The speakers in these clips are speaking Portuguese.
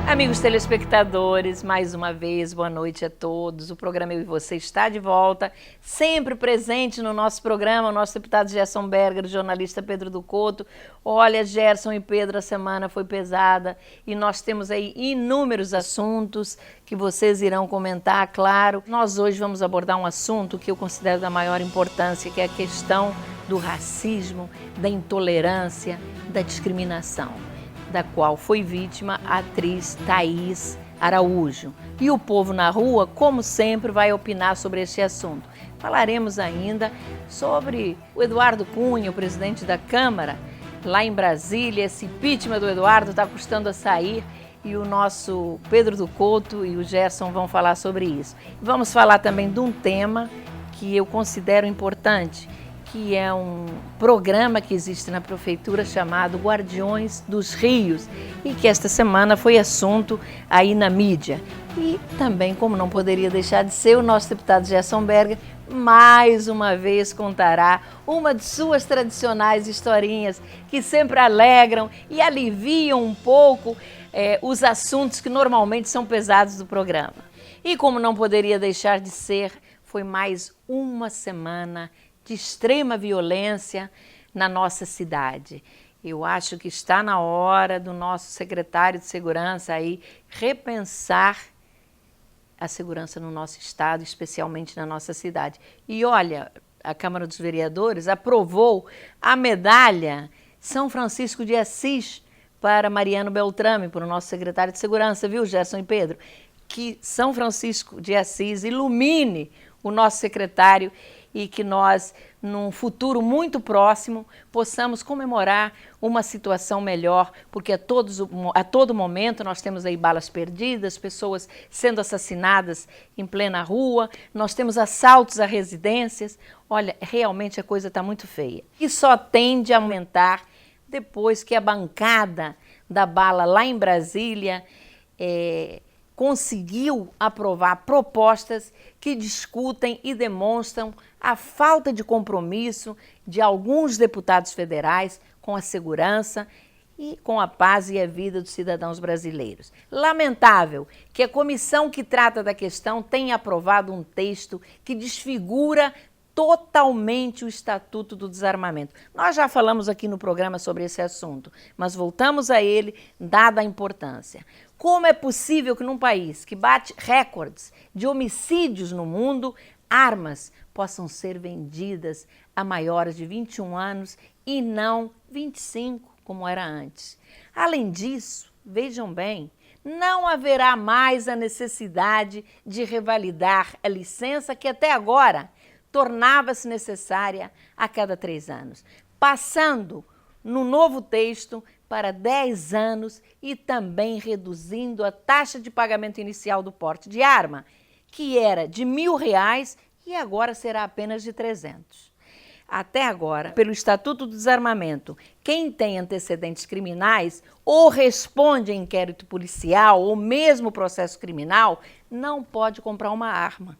Amigos telespectadores, mais uma vez, boa noite a todos. O programa Eu e Você está de volta, sempre presente no nosso programa, o nosso deputado Gerson Berger, o jornalista Pedro do Couto. Olha, Gerson e Pedro, a semana foi pesada e nós temos aí inúmeros assuntos que vocês irão comentar, claro. Nós hoje vamos abordar um assunto que eu considero da maior importância, que é a questão do racismo, da intolerância, da discriminação, da qual foi vítima a atriz Thaís Araújo. E o povo na rua, como sempre, vai opinar sobre este assunto. Falaremos ainda sobre o Eduardo Cunha, o presidente da Câmara, lá em Brasília. Esse impeachment do Eduardo está custando a sair e o nosso Pedro do Couto e o Gerson vão falar sobre isso. Vamos falar também de um tema que eu considero importante, que é um programa que existe na prefeitura chamado Guardiões dos Rios e que esta semana foi assunto aí na mídia. E também, como não poderia deixar de ser, o nosso deputado Gerson Berger mais uma vez contará uma de suas tradicionais historinhas que sempre alegram e aliviam um pouco os assuntos que normalmente são pesados do programa. E como não poderia deixar de ser, foi mais uma semana de extrema violência na nossa cidade. Eu acho que está na hora do nosso secretário de Segurança aí repensar a segurança no nosso estado, especialmente na nossa cidade. E olha, a Câmara dos Vereadores aprovou a medalha São Francisco de Assis para Mariano Beltrame, para o nosso secretário de Segurança, viu, Gerson e Pedro? Que São Francisco de Assis ilumine o nosso secretário e que nós, num futuro muito próximo, possamos comemorar uma situação melhor, porque a todo momento nós temos aí balas perdidas, pessoas sendo assassinadas em plena rua, nós temos assaltos a residências. Olha, realmente a coisa está muito feia. E só tende a aumentar depois que a bancada da bala lá em Brasília conseguiu aprovar propostas que discutem e demonstram a falta de compromisso de alguns deputados federais com a segurança e com a paz e a vida dos cidadãos brasileiros. Lamentável que a comissão que trata da questão tenha aprovado um texto que desfigura totalmente o Estatuto do Desarmamento. Nós já falamos aqui no programa sobre esse assunto, mas voltamos a ele, dada a importância. Como é possível que num país que bate recordes de homicídios no mundo, armas possam ser vendidas a maiores de 21 anos e não 25, como era antes? Além disso, vejam bem, não haverá mais a necessidade de revalidar a licença que até agora tornava-se necessária a cada 3 anos, passando no novo texto para 10 anos e também reduzindo a taxa de pagamento inicial do porte de arma, que era de R$ 1.000 e agora será apenas de 300. Até agora, pelo Estatuto do Desarmamento, quem tem antecedentes criminais ou responde a inquérito policial ou mesmo processo criminal não pode comprar uma arma.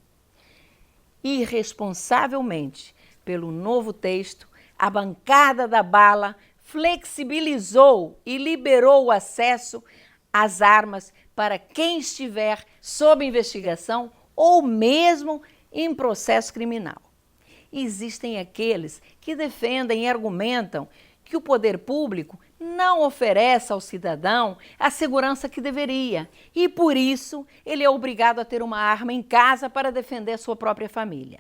Irresponsavelmente, pelo novo texto, a bancada da bala flexibilizou e liberou o acesso às armas para quem estiver sob investigação ou mesmo em processo criminal. Existem aqueles que defendem e argumentam que o poder público não oferece ao cidadão a segurança que deveria e, por isso, ele é obrigado a ter uma arma em casa para defender a sua própria família.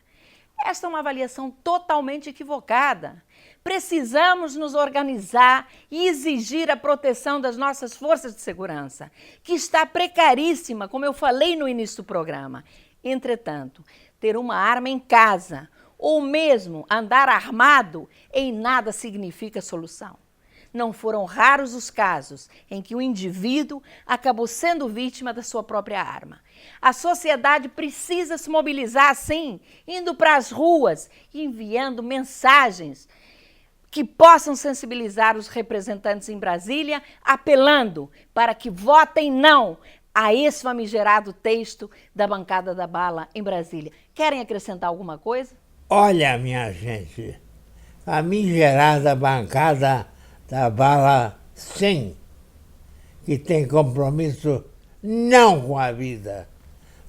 Esta é uma avaliação totalmente equivocada. Precisamos nos organizar e exigir a proteção das nossas forças de segurança, que está precaríssima, como eu falei no início do programa. Entretanto, ter uma arma em casa ou mesmo andar armado em nada significa solução. Não foram raros os casos em que o indivíduo acabou sendo vítima da sua própria arma. A sociedade precisa se mobilizar, sim, indo para as ruas e enviando mensagens que possam sensibilizar os representantes em Brasília, apelando para que votem não a esse famigerado texto da bancada da bala em Brasília. Querem acrescentar alguma coisa? Olha, minha gente, a famigerada bancada da bala sim, que tem compromisso não com a vida,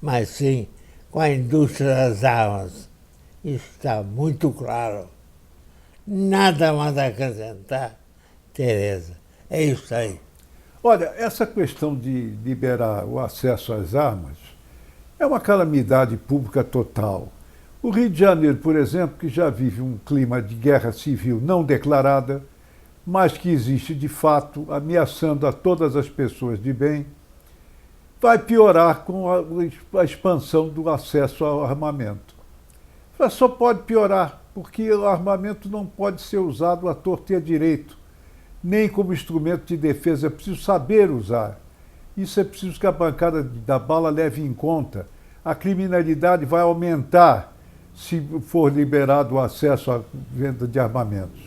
mas sim com a indústria das armas. Isso está muito claro. Nada mais a acrescentar, Tereza. É isso aí. Olha, essa questão de liberar o acesso às armas é uma calamidade pública total. O Rio de Janeiro, por exemplo, que já vive um clima de guerra civil não declarada, mas que existe de fato, ameaçando a todas as pessoas de bem, vai piorar com a expansão do acesso ao armamento. Só pode piorar, porque o armamento não pode ser usado à torto e à direito, nem como instrumento de defesa. É preciso saber usar. Isso é preciso que a bancada da bala leve em conta. A criminalidade vai aumentar se for liberado o acesso à venda de armamentos.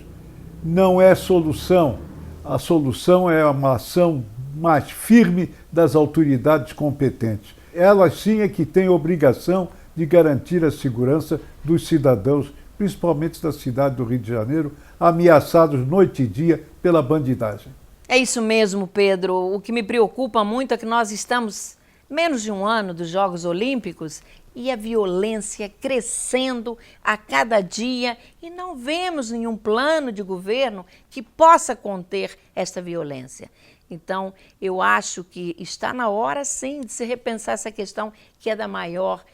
Não é solução. A solução é uma ação mais firme das autoridades competentes. Elas sim é que têm obrigação de garantir a segurança dos cidadãos, principalmente da cidade do Rio de Janeiro, ameaçados noite e dia pela bandidagem. É isso mesmo, Pedro. O que me preocupa muito é que nós estamos menos de um ano dos Jogos Olímpicos e a violência crescendo a cada dia e não vemos nenhum plano de governo que possa conter esta violência. Então, eu acho que está na hora, sim, de se repensar essa questão que é da maior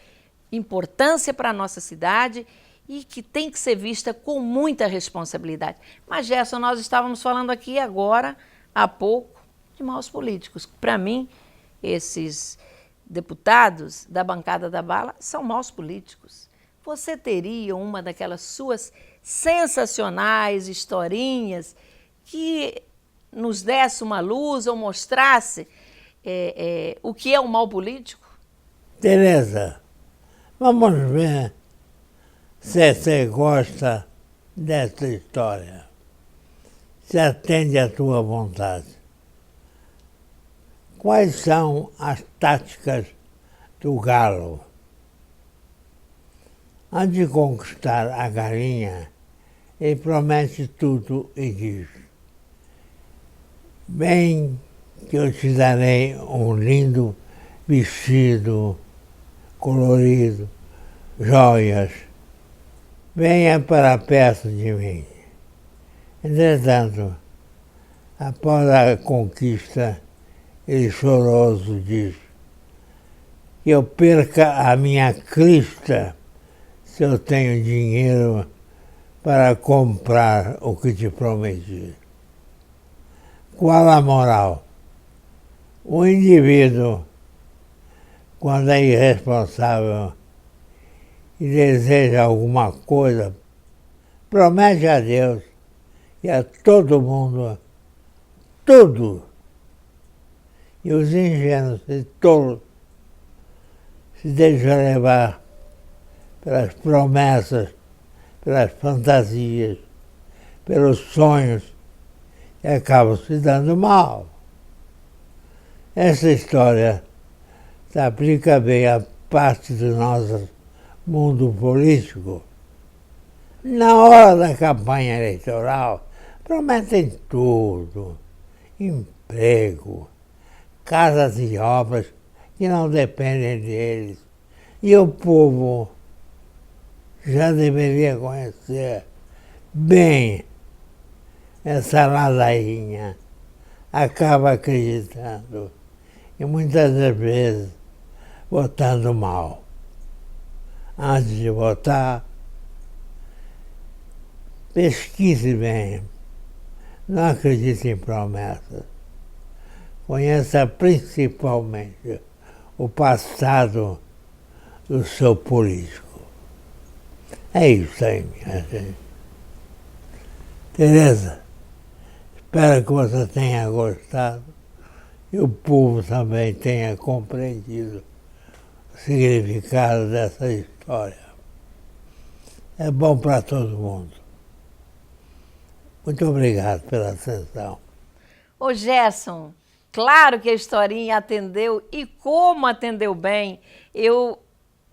importância para a nossa cidade e que tem que ser vista com muita responsabilidade. Mas, Gerson, nós estávamos falando aqui agora, há pouco, de maus políticos. Para mim, esses deputados da bancada da bala são maus políticos. Você teria uma daquelas suas sensacionais historinhas que nos desse uma luz ou mostrasse o que é um mau político? Tereza, vamos ver se você gosta dessa história. Se atende à tua vontade. Quais são as táticas do galo? Antes de conquistar a galinha, ele promete tudo e diz: bem que eu te darei um lindo vestido colorido, joias. Venha para perto de mim. Entretanto, após a conquista, ele choroso diz que eu perca a minha crista se eu tenho dinheiro para comprar o que te prometi. Qual a moral? O indivíduo, quando é irresponsável e deseja alguma coisa, promete a Deus e a todo mundo tudo. E os ingênuos e tolos se deixam levar pelas promessas, pelas fantasias, pelos sonhos e acabam se dando mal. Essa história se aplica bem à parte do nosso mundo político. Na hora da campanha eleitoral, prometem tudo: emprego, casas e obras que não dependem deles. E o povo já deveria conhecer bem essa ladainha. Acaba acreditando e muitas das vezes votando mal. Antes de votar, pesquise bem. Não acredite em promessas. Conheça principalmente o passado do seu político. É isso aí, minha gente. Tereza, espero que você tenha gostado e o povo também tenha compreendido o significado dessa história. É bom para todo mundo. Muito obrigado pela atenção. Ô Gerson, claro que a historinha atendeu e como atendeu bem. Eu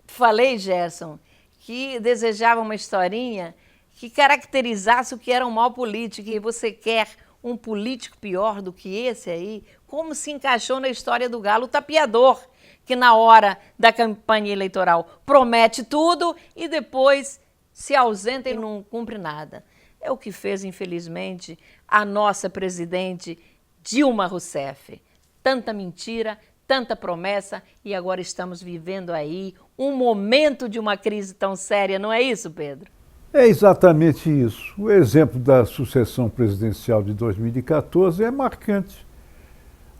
falei, Gerson, que desejava uma historinha que caracterizasse o que era um mau político e você quer um político pior do que esse aí? Como se encaixou na história do Galo o tapeador, que na hora da campanha eleitoral promete tudo e depois se ausenta e não cumpre nada. É o que fez, infelizmente, a nossa presidente Dilma Rousseff. Tanta mentira, tanta promessa, e agora estamos vivendo aí um momento de uma crise tão séria, não é isso, Pedro? É exatamente isso. O exemplo da sucessão presidencial de 2014 é marcante.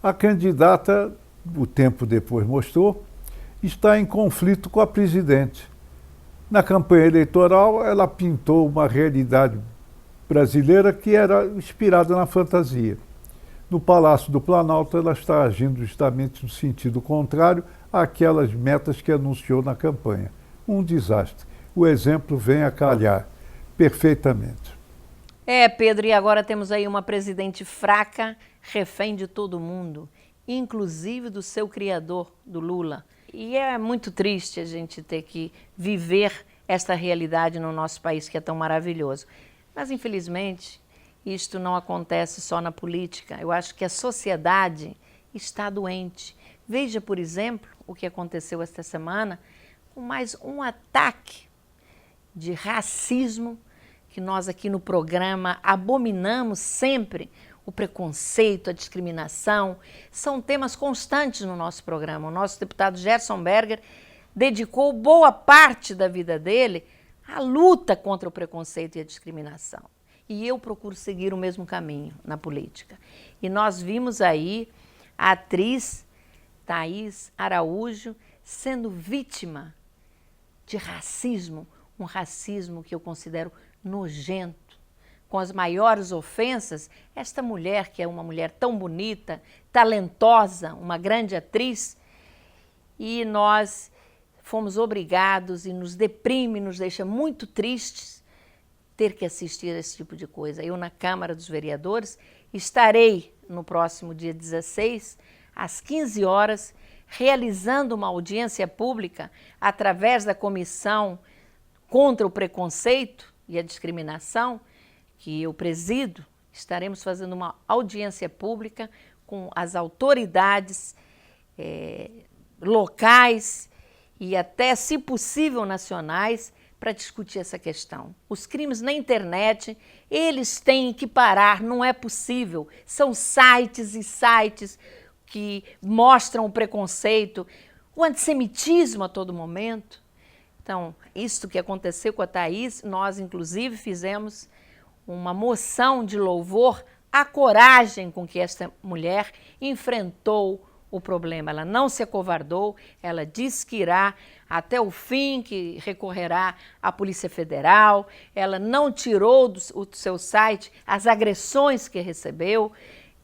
A candidata, o tempo depois mostrou, está em conflito com a presidente. Na campanha eleitoral, ela pintou uma realidade brasileira que era inspirada na fantasia. No Palácio do Planalto, ela está agindo justamente no sentido contrário àquelas metas que anunciou na campanha. Um desastre. O exemplo vem a calhar perfeitamente. É, Pedro, e agora temos aí uma presidente fraca, refém de todo mundo, inclusive do seu criador, do Lula. E é muito triste a gente ter que viver esta realidade no nosso país que é tão maravilhoso. Mas, infelizmente, isto não acontece só na política. Eu acho que a sociedade está doente. Veja, por exemplo, o que aconteceu esta semana com mais um ataque de racismo que nós aqui no programa abominamos sempre. O preconceito, a discriminação, são temas constantes no nosso programa. O nosso deputado Gerson Berger dedicou boa parte da vida dele à luta contra o preconceito e a discriminação. E eu procuro seguir o mesmo caminho na política. E nós vimos aí a atriz Thaís Araújo sendo vítima de racismo, um racismo que eu considero nojento. Com as maiores ofensas, esta mulher, que é uma mulher tão bonita, talentosa, uma grande atriz, e nós fomos obrigados e nos deprime, nos deixa muito tristes ter que assistir a esse tipo de coisa. Eu, na Câmara dos Vereadores, estarei no próximo dia 16, às 15 horas, realizando uma audiência pública através da Comissão contra o Preconceito e a Discriminação, que eu presido. Estaremos fazendo uma audiência pública com as autoridades locais e até, se possível, nacionais, para discutir essa questão. Os crimes na internet, eles têm que parar, não é possível. São sites e sites que mostram o preconceito, o antissemitismo a todo momento. Então, isso que aconteceu com a Thaís, nós, inclusive, fizemos uma moção de louvor à coragem com que esta mulher enfrentou o problema. Ela não se acovardou, ela disse que irá até o fim, que recorrerá à Polícia Federal, ela não tirou do seu site as agressões que recebeu.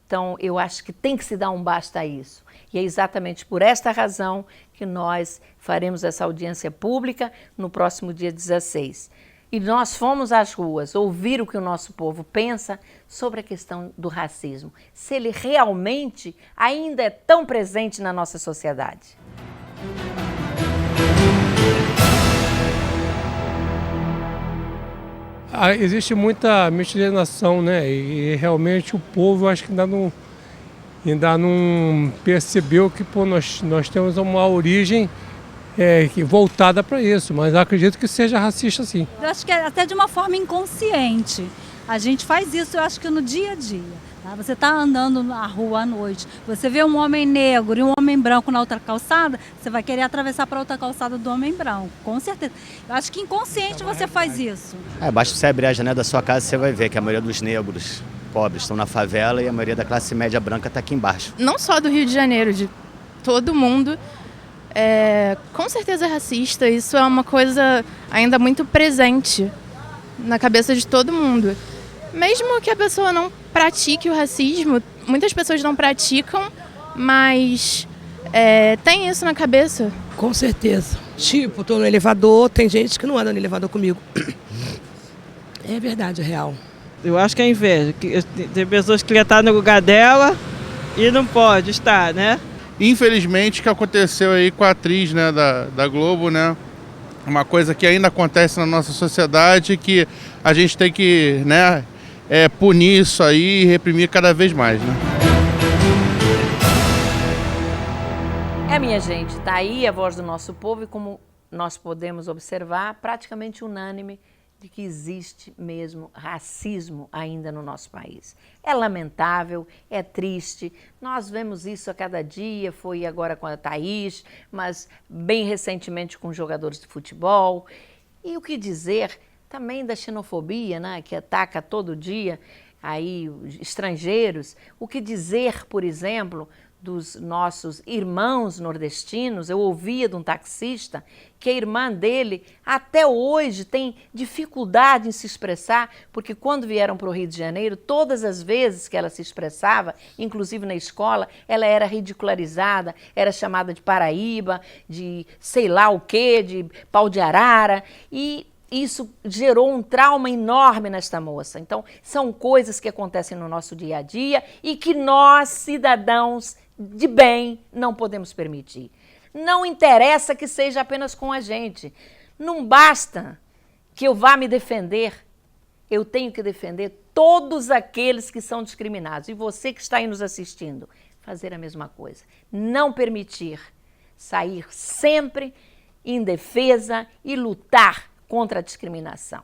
Então, eu acho que tem que se dar um basta a isso. E é exatamente por esta razão que nós faremos essa audiência pública no próximo dia 16. E nós fomos às ruas ouvir o que o nosso povo pensa sobre a questão do racismo, se ele realmente ainda é tão presente na nossa sociedade. Existe muita miscigenação, né? E realmente o povo, acho que ainda não percebeu que nós temos uma origem voltada para isso, mas acredito que seja racista, sim. Eu acho que é até de uma forma inconsciente. A gente faz isso, eu acho que no dia a dia. Tá? Você está andando na rua à noite, você vê um homem negro e um homem branco na outra calçada, você vai querer atravessar para outra calçada do homem branco, com certeza. Eu acho que inconsciente você faz isso. Basta você abrir a janela da sua casa e você vai ver que a maioria dos negros pobres estão na favela e a maioria da classe média branca está aqui embaixo. Não só do Rio de Janeiro, de todo mundo. Com certeza é racista, isso é uma coisa ainda muito presente na cabeça de todo mundo. Mesmo que a pessoa não pratique o racismo, muitas pessoas não praticam, mas tem isso na cabeça. Com certeza. Tipo, tô no elevador, tem gente que não anda no elevador comigo. É verdade, é real. Eu acho que é inveja. Tem pessoas que querem estar no lugar dela e não pode estar, né? Infelizmente, o que aconteceu aí com a atriz, né, da Globo, né, uma coisa que ainda acontece na nossa sociedade, que a gente tem que, né, punir isso aí e reprimir cada vez mais, né? Minha gente, tá aí a voz do nosso povo e como nós podemos observar, praticamente unânime de que existe mesmo racismo ainda no nosso país. É lamentável, é triste, nós vemos isso a cada dia, foi agora com a Thaís, mas bem recentemente com jogadores de futebol. E o que dizer também da xenofobia, né, que ataca todo dia aí os estrangeiros. O que dizer, por exemplo, dos nossos irmãos nordestinos? Eu ouvia de um taxista que a irmã dele até hoje tem dificuldade em se expressar, porque quando vieram para o Rio de Janeiro, todas as vezes que ela se expressava, inclusive na escola, ela era ridicularizada, era chamada de Paraíba, de sei lá o quê, de pau de arara, e isso gerou um trauma enorme nesta moça. Então, são coisas que acontecem no nosso dia a dia e que nós, cidadãos de bem, não podemos permitir. Não interessa que seja apenas com a gente. Não basta que eu vá me defender. Eu tenho que defender todos aqueles que são discriminados. E você que está aí nos assistindo, fazer a mesma coisa. Não permitir sair sempre em defesa e lutar contra a discriminação.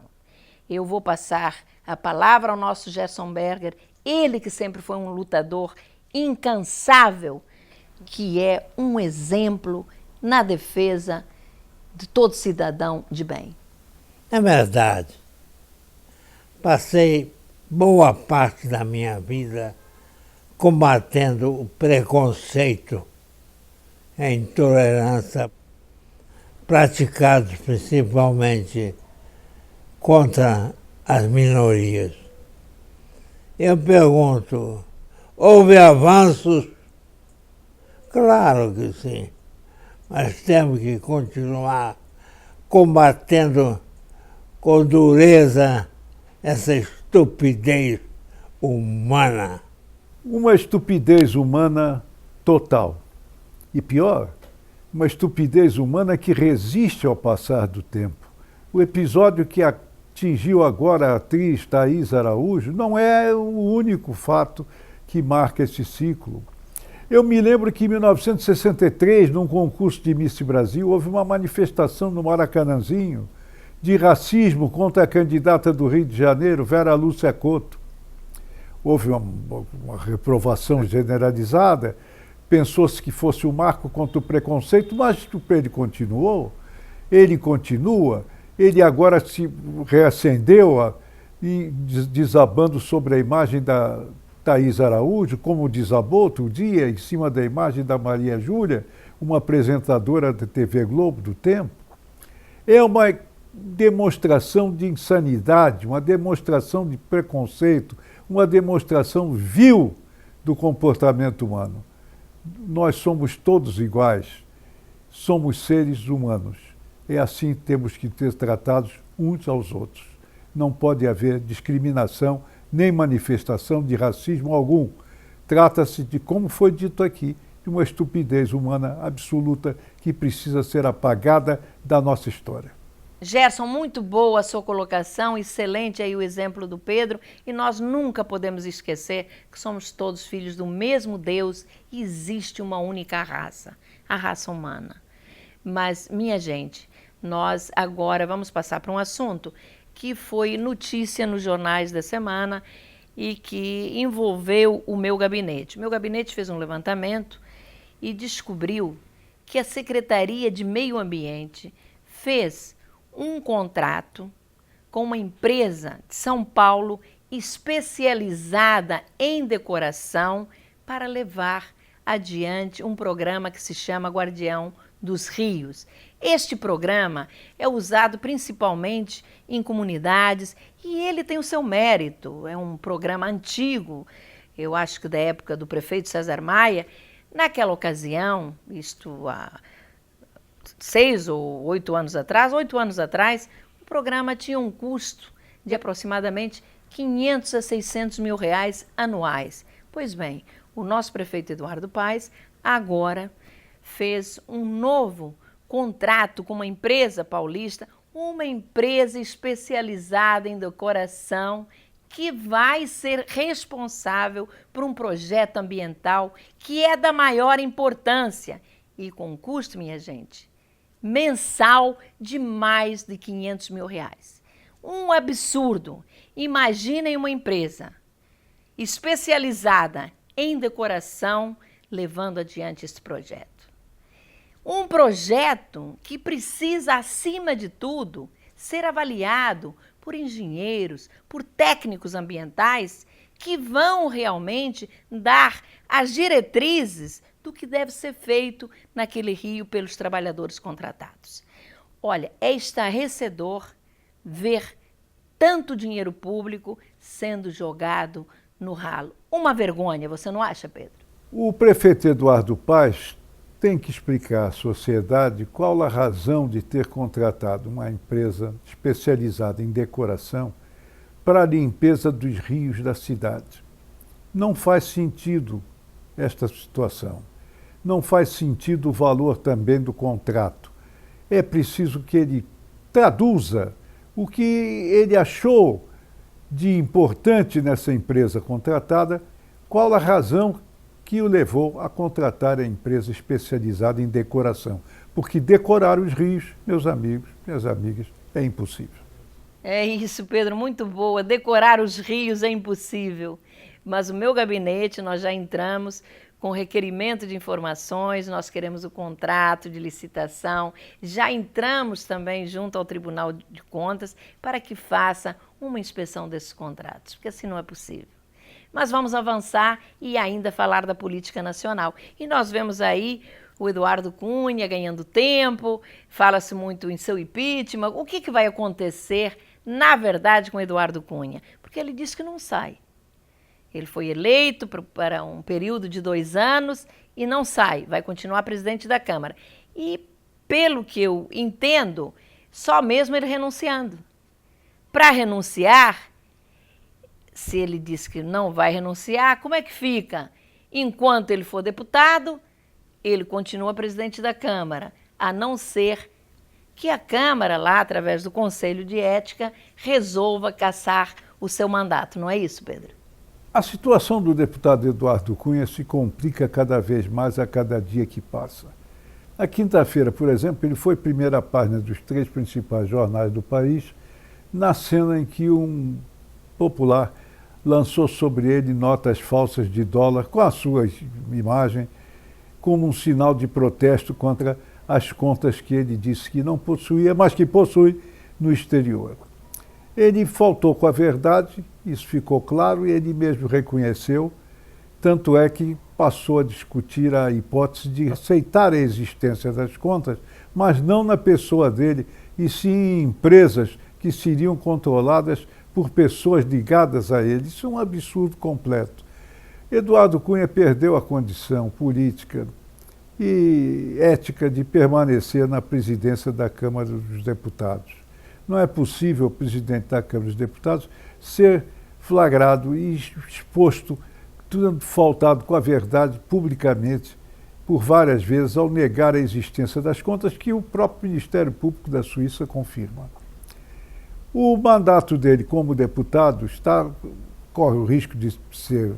Eu vou passar a palavra ao nosso Gerson Berger, ele que sempre foi um lutador incansável, que é um exemplo na defesa de todo cidadão de bem. É verdade. Passei boa parte da minha vida combatendo o preconceito e a intolerância praticados principalmente contra as minorias. Eu pergunto, houve avanços? Claro que sim, mas temos que continuar combatendo com dureza essa estupidez humana. Uma estupidez humana total. E pior, uma estupidez humana que resiste ao passar do tempo. O episódio que atingiu agora a atriz Thaís Araújo não é o único fato que marca esse ciclo. Eu me lembro que em 1963, num concurso de Miss Brasil, houve uma manifestação no Maracanãzinho de racismo contra a candidata do Rio de Janeiro, Vera Lúcia Couto. Houve uma reprovação generalizada, pensou-se que fosse um marco contra o preconceito, mas ele continuou, ele continua, ele agora se reacendeu desabando sobre a imagem da Thaís Araújo, como desabou outro dia, em cima da imagem da Maria Júlia, uma apresentadora da TV Globo do tempo. É uma demonstração de insanidade, uma demonstração de preconceito, uma demonstração vil do comportamento humano. Nós somos todos iguais, somos seres humanos. É assim que temos que ser tratados uns aos outros. Não pode haver discriminação nem manifestação de racismo algum. Trata-se de, como foi dito aqui, de uma estupidez humana absoluta que precisa ser apagada da nossa história. Gerson, muito boa a sua colocação, excelente aí o exemplo do Pedro, e nós nunca podemos esquecer que somos todos filhos do mesmo Deus e existe uma única raça, a raça humana. Mas, minha gente, nós agora vamos passar para um assunto que foi notícia nos jornais da semana e que envolveu o meu gabinete. O meu gabinete fez um levantamento e descobriu que a Secretaria de Meio Ambiente fez um contrato com uma empresa de São Paulo especializada em decoração para levar adiante um programa que se chama Guardião dos Rios. Este programa é usado principalmente em comunidades e ele tem o seu mérito. É um programa antigo, eu acho que da época do prefeito César Maia. Naquela ocasião, isto há 6 ou 8 anos atrás, o programa tinha um custo de aproximadamente 500 a 600 mil reais anuais. Pois bem, o nosso prefeito Eduardo Paes agora fez um novo contrato com uma empresa paulista, uma empresa especializada em decoração que vai ser responsável por um projeto ambiental que é da maior importância e com um custo, minha gente, mensal de mais de R$500 mil. Um absurdo. Imaginem uma empresa especializada em decoração levando adiante esse projeto. Um projeto que precisa, acima de tudo, ser avaliado por engenheiros, por técnicos ambientais que vão realmente dar as diretrizes do que deve ser feito naquele rio pelos trabalhadores contratados. Olha, é estarrecedor ver tanto dinheiro público sendo jogado no ralo. Uma vergonha, você não acha, Pedro? O prefeito Eduardo Paes tem que explicar à sociedade qual a razão de ter contratado uma empresa especializada em decoração para a limpeza dos rios da cidade. Não faz sentido esta situação. Não faz sentido o valor também do contrato. É preciso que ele traduza o que ele achou de importante nessa empresa contratada, qual a razão que o levou a contratar a empresa especializada em decoração. Porque decorar os rios, meus amigos, minhas amigas, é impossível. É isso, Pedro, muito boa. Decorar os rios é impossível. Mas o meu gabinete, nós já entramos com requerimento de informações, nós queremos o contrato de licitação, já entramos também junto ao Tribunal de Contas para que faça uma inspeção desses contratos, porque assim não é possível. Mas vamos avançar e ainda falar da política nacional. E nós vemos aí o Eduardo Cunha ganhando tempo, fala-se muito em seu impeachment. O que vai acontecer, na verdade, com o Eduardo Cunha? Porque ele disse que não sai. Ele foi eleito para um período de 2 anos e não sai, vai continuar presidente da Câmara. E, pelo que eu entendo, só mesmo ele renunciando. Para renunciar, se ele diz que não vai renunciar, como é que fica? Enquanto ele for deputado, ele continua presidente da Câmara, a não ser que a Câmara, lá através do Conselho de Ética, resolva cassar o seu mandato. Não é isso, Pedro? A situação do deputado Eduardo Cunha se complica cada vez mais a cada dia que passa. Na quinta-feira, por exemplo, ele foi primeira página dos 3 principais jornais do país, na cena em que um popular lançou sobre ele notas falsas de dólar com a sua imagem, como um sinal de protesto contra as contas que ele disse que não possuía, mas que possui no exterior. Ele faltou com a verdade, isso ficou claro, e ele mesmo reconheceu, tanto é que passou a discutir a hipótese de aceitar a existência das contas, mas não na pessoa dele, e sim em empresas que seriam controladas por pessoas ligadas a ele. Isso é um absurdo completo. Eduardo Cunha perdeu a condição política e ética de permanecer na presidência da Câmara dos Deputados. Não é possível o presidente da Câmara dos Deputados ser flagrado e exposto, tudo faltado com a verdade publicamente por várias vezes ao negar a existência das contas que o próprio Ministério Público da Suíça confirma. O mandato dele como deputado corre o risco de ser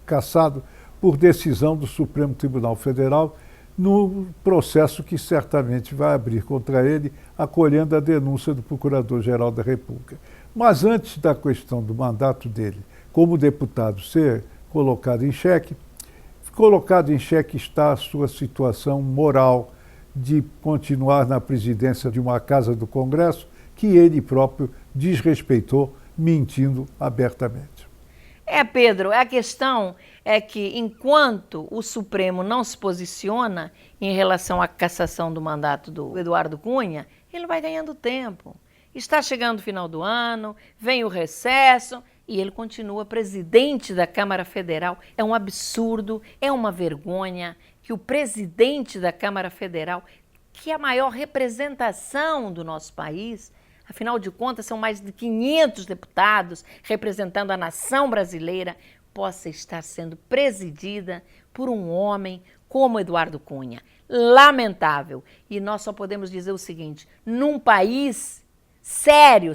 cassado por decisão do Supremo Tribunal Federal no processo que certamente vai abrir contra ele, acolhendo a denúncia do Procurador-Geral da República. Mas antes da questão do mandato dele como deputado ser colocado em xeque está a sua situação moral de continuar na presidência de uma casa do Congresso que ele próprio desrespeitou, mentindo abertamente. Pedro, a questão é que enquanto o Supremo não se posiciona em relação à cassação do mandato do Eduardo Cunha, ele vai ganhando tempo. Está chegando o final do ano, vem o recesso e ele continua presidente da Câmara Federal. É um absurdo, é uma vergonha que o presidente da Câmara Federal, que é a maior representação do nosso país, afinal de contas, são mais de 500 deputados representando a nação brasileira, possa estar sendo presidida por um homem como Eduardo Cunha. Lamentável. E nós só podemos dizer o seguinte, num país sério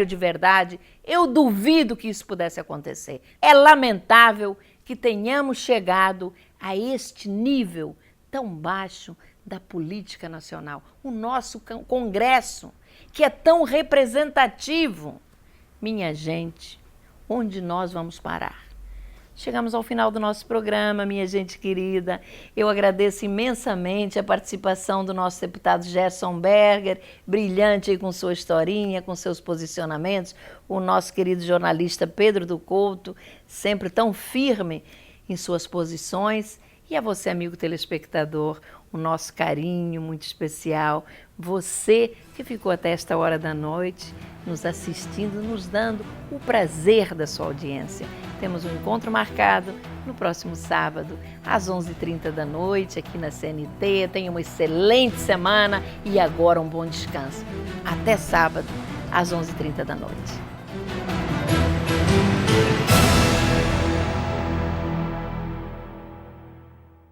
de verdade, Eu duvido que isso pudesse acontecer. É lamentável que tenhamos chegado a este nível tão baixo da política nacional. O nosso Congresso, que é tão representativo. Minha gente, onde nós vamos parar? Chegamos ao final do nosso programa, minha gente querida. Eu agradeço imensamente a participação do nosso deputado Gerson Berger, brilhante aí com sua historinha, com seus posicionamentos. O nosso querido jornalista Pedro do Couto, sempre tão firme em suas posições. E a você, amigo telespectador, o nosso carinho muito especial. Você que ficou até esta hora da noite nos assistindo, nos dando o prazer da sua audiência. Temos um encontro marcado no próximo sábado, às 11h30 da noite, aqui na CNT. Tenha uma excelente semana e agora um bom descanso. Até sábado, às 11h30 da noite.